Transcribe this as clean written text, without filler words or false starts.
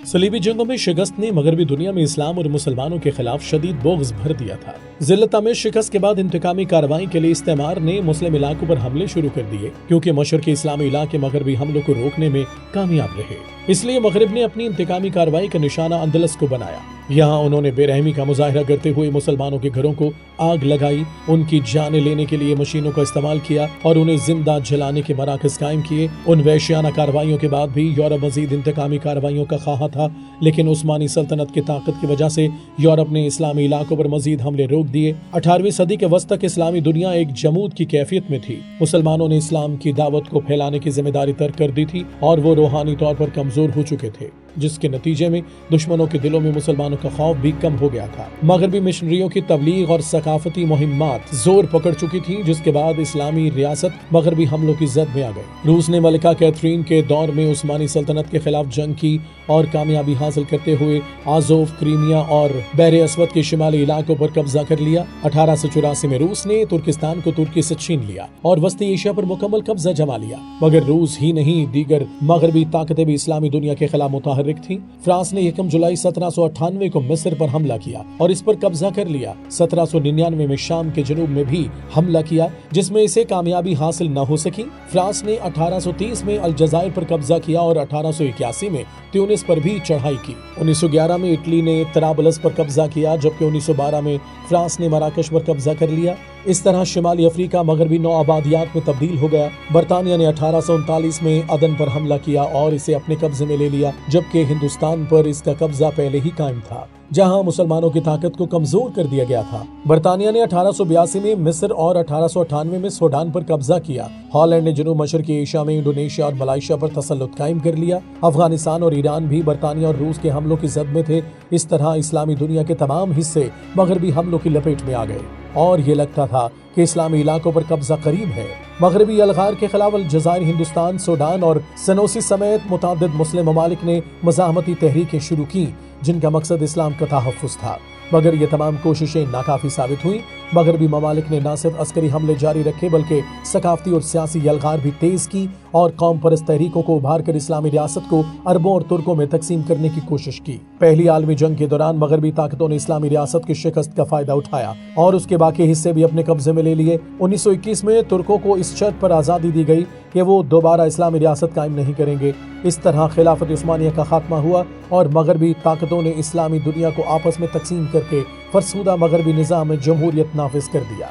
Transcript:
صلیبی جنگوں میں شکست نے مغربی دنیا میں اسلام اور مسلمانوں کے خلاف شدید بغض بھر دیا تھا۔ ذلت آمیز شکست کے بعد انتقامی کارروائی کے لیے استعمار نے مسلم علاقوں پر حملے شروع کر دیے، کیونکہ مشرقی اسلامی علاقے مغربی حملوں کو روکنے میں کامیاب رہے۔ اس لیے مغرب نے اپنی انتقامی کارروائی کا نشانہ اندلس کو بنایا۔ یہاں انہوں نے بے رحمی کا مظاہرہ کرتے ہوئے مسلمانوں کے گھروں کو آگ لگائی، ان کی جانیں لینے کے لیے مشینوں کا استعمال کیا اور انہیں زندہ جلانے کے مراکز قائم کیے۔ ان وحشیانہ کارروائیوں کے بعد بھی یورپ مزید انتقامی کارروائیوں کا خواہاں تھا، لیکن عثمانی سلطنت کی طاقت کی وجہ سے یورپ نے اسلامی علاقوں پر مزید حملے روک دیے۔ 18ویں صدی کے وسط تک اسلامی دنیا ایک جمود کی کیفیت میں تھی۔ مسلمانوں نے اسلام کی دعوت کو پھیلانے کی ذمہ داری ترک کر دی تھی اور وہ روحانی طور پر کمزور ہو چکے تھے، جس کے نتیجے میں دشمنوں کے دلوں میں مسلمانوں کا خوف بھی کم ہو گیا تھا۔ مغربی مشنریوں کی تبلیغ اور ثقافتی مہمات زور پکڑ چکی تھی، جس کے بعد اسلامی ریاست مغربی حملوں کی زد میں آ گئی۔ روس نے ملکہ کیتھرین کے دور میں عثمانی سلطنت کے خلاف جنگ کی اور کامیابی حاصل کرتے ہوئے آزوف، کریمیا اور بحر اسود کے شمالی علاقوں پر قبضہ کر لیا۔ 1884 میں روس نے ترکستان کو ترکی سے چھین لیا اور وسطی ایشیا پر مکمل قبضہ جما لیا۔ مگر روس ہی نہیں، دیگر مغربی طاقتیں بھی اسلامی دنیا کے خلاف متحرک تھیں۔ فرانس نے 1 جولائی 1798 کو مصر پر حملہ کیا اور اس پر قبضہ کر لیا۔ 1799 میں شام کے جنوب میں بھی حملہ کیا، جس میں اسے کامیابی حاصل نہ ہو سکی۔ فرانس نے 1830 میں الجزائر پر قبضہ کیا اور 1881 میں تیونس پر بھی چڑھائی کی۔ 1911 میں اٹلی نے طرابلس پر قبضہ کیا، جبکہ 1912 میں فرانس نے مراکش پر قبضہ کر لیا۔ اس طرح شمالی افریقہ مغربی نو آبادیات میں تبدیل ہو گیا۔ برطانیہ نے 1839 میں عدن پر حملہ کیا اور اسے اپنے قبضے میں لے لیا، جبکہ ہندوستان پر اس کا قبضہ پہلے ہی قائم تھا، جہاں مسلمانوں کی طاقت کو کمزور کر دیا گیا تھا۔ برطانیہ نے 1882 میں مصر اور 1898 میں سوڈان پر قبضہ کیا۔ ہالینڈ نے جنوب مشرقی ایشیا میں انڈونیشیا اور ملائیشیا پر تسلط قائم کر لیا۔ افغانستان اور ایران بھی برطانیہ اور روس کے حملوں کی زد میں تھے۔ اس طرح اسلامی دنیا کے تمام حصے مغربی حملوں کی لپیٹ میں آ گئے اور یہ لگتا تھا کہ اسلامی علاقوں پر قبضہ قریب ہے۔ مغربی الغار کے خلاف الجزائر، ہندوستان، سوڈان اور سنوسی سمیت متعدد مسلم ممالک نے مزاحمتی تحریکیں شروع کی، جن کا مقصد اسلام کا تحفظ تھا، مگر یہ تمام کوششیں ناکافی ثابت ہوئیں۔ مغربی ممالک نے نہ صرف عسکری حملے جاری رکھے بلکہ ثقافتی اور سیاسی یلغار بھی تیز کی اور قوم پرست تحریکوں کو ابھار کر اسلامی ریاست کو عربوں اور ترکوں میں تقسیم کرنے کی کوشش کی۔ پہلی عالمی جنگ کے دوران مغربی طاقتوں نے اسلامی ریاست کی شکست کا فائدہ اٹھایا اور اس کے باقی حصے بھی اپنے قبضے میں لے لیے۔ 1921 میں ترکوں کو اس شرط پر آزادی دی گئی کہ وہ دوبارہ اسلامی ریاست قائم نہیں کریں گے۔ اس طرح خلافت عثمانیہ کا خاتمہ ہوا اور مغربی طاقتوں نے اسلامی دنیا کو آپس میں تقسیم کر کے فرسودہ مغربی نظام میں جمہوریت نافذ کر دیا۔